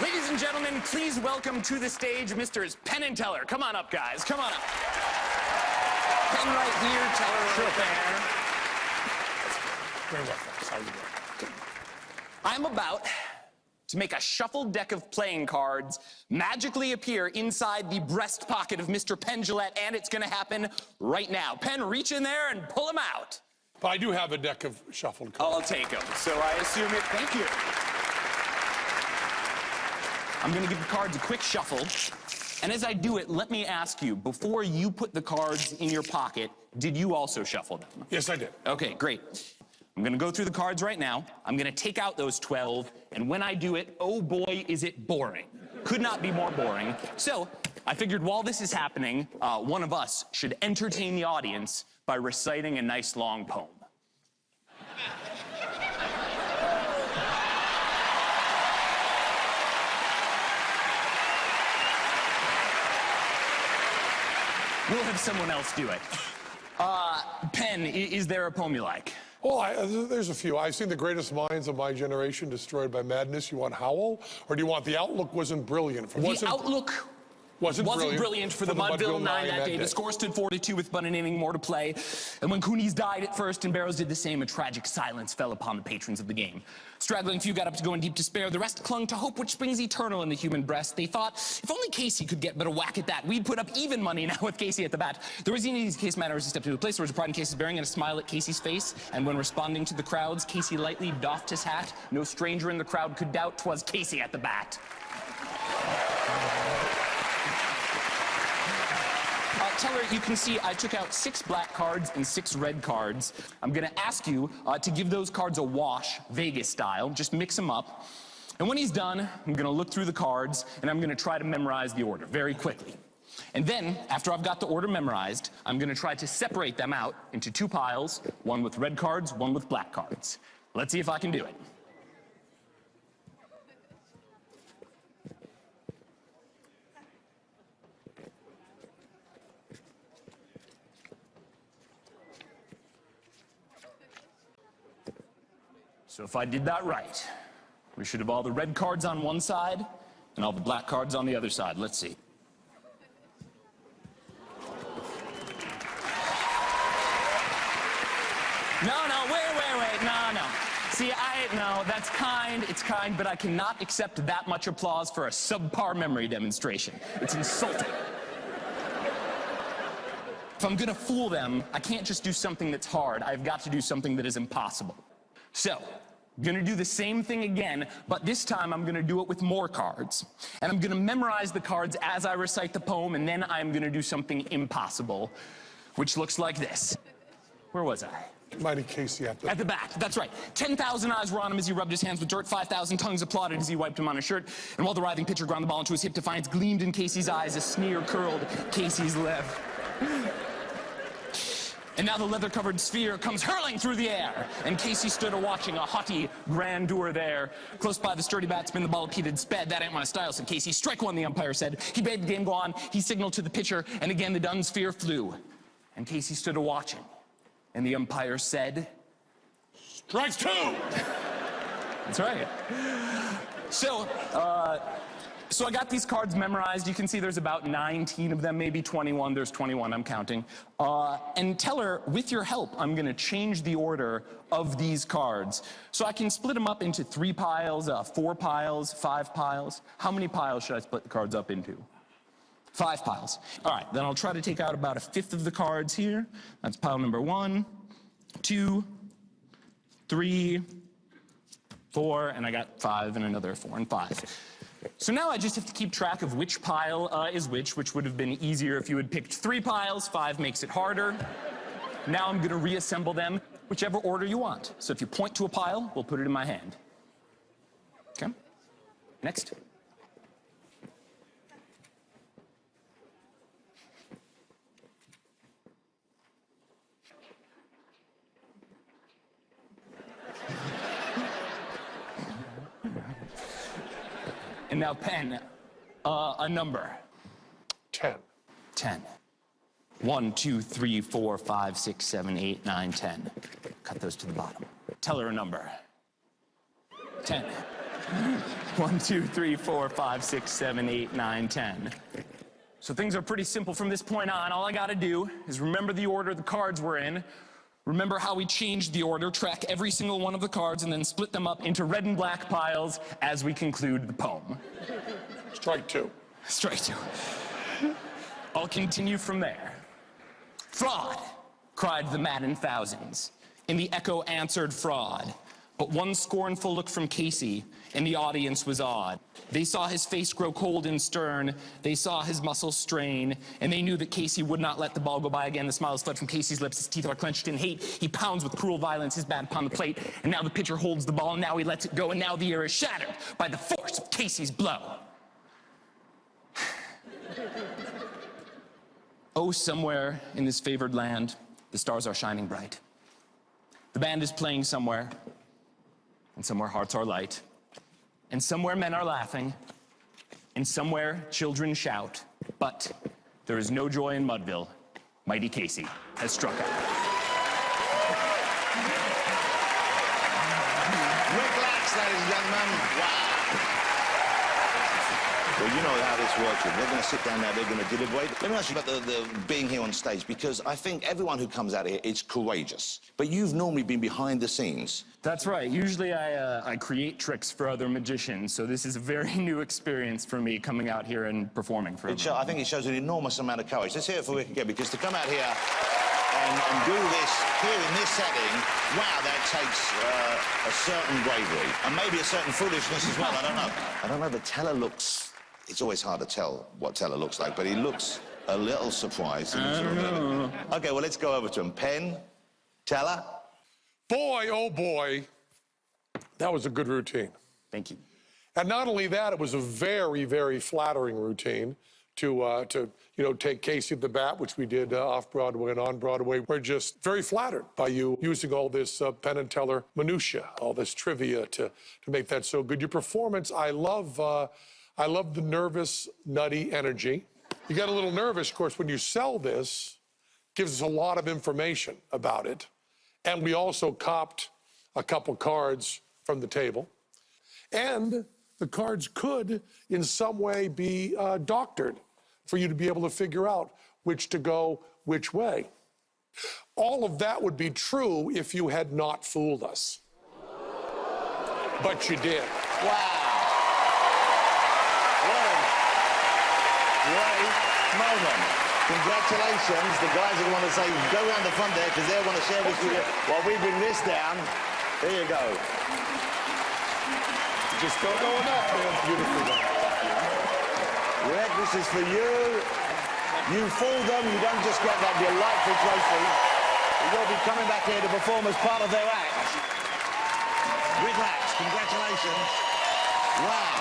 Ladies and gentlemen, please welcome to the stage Mr. Penn and Teller. Come on up, guys. Come on up. Penn right here, Teller right there. Very well, thanks. How are you doing? I'm about to make a shuffled deck of playing cards magically appear inside the breast pocket of Mr. Penn Jillette, and it's going to happen right now. Penn, reach in there and pull them out. But I do have a deck of shuffled cards. I'll take them. So I assume it. Thank you. I'm going to give the cards a quick shuffle. And as I do it, let me ask you, before you put the cards in your pocket, did you also shuffle them? Yes, I did. Okay, great. I'm going to go through the cards right now. I'm going to take out those 12, and when I do it, oh boy, is it boring. Could not be more boring. So I figured while this is happening, one of us should entertain the audience by reciting a nice long poem. We'll have someone else do it. Penn, is there a poem you like? Well, there's a few. I've seen the greatest minds of my generation destroyed by madness. You want Howl? Or do you want The Outlook Wasn't Brilliant? The Outlook wasn't brilliant for the Mudville 9 that day. The score stood 4-2 with but an inning more to play. And when Cooney's died at first and Barrows did the same, a tragic silence fell upon the patrons of the game. Straggling few got up to go in deep despair. The rest clung to hope which springs eternal in the human breast. They thought, if only Casey could get but a whack at that, we'd put up even money now with Casey at the bat. There was in these case manner as he stepped into the place. There was a pride in Casey's bearing and a smile at Casey's face. And when responding to the crowds, Casey lightly doffed his hat. No stranger in the crowd could doubt 'twas Casey at the bat. Teller, you can see I took out 6 black cards and 6 red cards. I'm going to ask you to give those cards a wash, Vegas style. Just mix them up. And when he's done, I'm going to look through the cards, and I'm going to try to memorize the order very quickly. And then, after I've got the order memorized, I'm going to try to separate them out into 2 piles, one with red cards, one with black cards. Let's see if I can do it. So if I did that right, we should have all the red cards on one side and all the black cards on the other side. Let's see. No, wait, no. See, no, that's kind, it's kind, but I cannot accept that much applause for a subpar memory demonstration. It's insulting. If I'm gonna fool them, I can't just do something that's hard. I've got to do something that is impossible. So, I'm gonna do the same thing again, but this time I'm gonna do it with more cards. And I'm gonna memorize the cards as I recite the poem, and then I'm gonna do something impossible, which looks like this. Where was I? Mighty Casey at the back, that's right. 10,000 eyes were on him as he rubbed his hands with dirt. 5,000 tongues applauded as he wiped him on his shirt. And while the writhing pitcher ground the ball into his hip, defiance gleamed in Casey's eyes. A sneer curled Casey's lip. And now the leather-covered sphere comes hurling through the air, and Casey stood a-watching, a haughty grandeur there. Close by the sturdy batsman, the ball repeated sped. That ain't my style, said Casey. Strike one, the umpire said. He bade the game go on. He signaled to the pitcher, and again the dun sphere flew. And Casey stood a-watching, and the umpire said, Strikes 2! That's right. So I got these cards memorized. You can see there's about 19 of them, maybe 21. There's 21, I'm counting. And Teller, with your help, I'm going to change the order of these cards. So I can split them up into 3 piles, 4 piles, 5 piles. How many piles should I split the cards up into? 5 piles. All right, then I'll try to take out about 1/5 of the cards here. That's pile number 1, 2, 3, 4, and I got 5 and another 4 and 5. So now I just have to keep track of which pile is which would have been easier if you had picked 3 piles. 5 makes it harder. Now I'm going to reassemble them, whichever order you want. So if you point to a pile, we'll put it in my hand. Okay? Next. And now, Penn, a number. 10. 10. 1, 2, 3, 4, 5, 6, 7, 8, 9, 10. Cut those to the bottom. Tell her a number. 10. 1, 2, 3, 4, 5, 6, 7, 8, 9, 10. So things are pretty simple from this point on. All I gotta do is remember the order the cards were in, remember how we changed the order, track every single one of the cards, and then split them up into red and black piles as we conclude the poem. Strike two. Strike two. I'll continue from there. Fraud, cried the maddened thousands. And the echo answered fraud. But one scornful look from Casey, and the audience was awed. They saw his face grow cold and stern. They saw his muscles strain, and they knew that Casey would not let the ball go by again. The smiles fled from Casey's lips. His teeth are clenched in hate. He pounds with cruel violence his bat upon the plate. And now the pitcher holds the ball, and now he lets it go, and now the air is shattered by the force of Casey's blow. Oh, somewhere in this favored land, the stars are shining bright. The band is playing somewhere, and somewhere hearts are light. And somewhere men are laughing, and somewhere children shout. But there is no joy in Mudville. Mighty Casey has struck out. Relax, ladies and gentlemen. Wow. Well, you know how this works. They're going to sit down now, they're going to deliberate. Let me ask you about the being here on stage, because I think everyone who comes out here is courageous. But you've normally been behind the scenes. That's right. Usually I create tricks for other magicians, so this is a very new experience for me coming out here and performing for everyone. I think it shows an enormous amount of courage. Let's hear it for Rick again, because to come out here and do this here in this setting, wow, that takes a certain bravery. And maybe a certain foolishness as well, I don't know. I don't know, the teller looks... It's always hard to tell what teller looks like, but he looks a little surprised. Okay, well, let's go over to him. Pen, teller. Boy, oh boy, that was a good routine. Thank you. And not only that, it was a very, very flattering routine to take Casey at the bat, which we did off-Broadway and on-Broadway. We're just very flattered by you using all this Penn and Teller minutia, all this trivia to make that so good. Your performance, I love the nervous, nutty energy. You got a little nervous, of course, when you sell this, gives us a lot of information about it. And we also copped a couple cards from the table. And the cards could, in some way, be doctored for you to be able to figure out which to go which way. All of that would be true if you had not fooled us. But you did. Wow. Great moment. Congratulations. The guys that want to say, go around the front there, because they want to share this with you while we bring this down. There you go. Just don't go enough, man. Beautiful. Rick, this is for you. You fooled them. You don't just get that delightful trophy. You'll be coming back here to perform as part of their act. Rick Lax, congratulations. Wow.